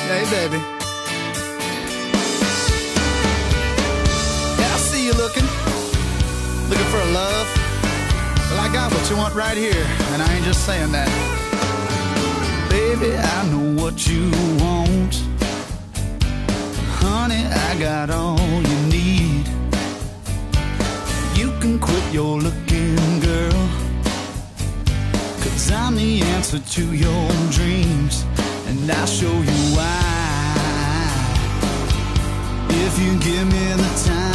Hey, baby. Yeah, I see you looking for a love. Well, I got what you want right here, and I ain't just saying that. Baby, I know what you want. Honey, I got all you need. You can quit your looking, girl, 'cause I'm the answer to your dreams, and I'll show you why. If you give me the time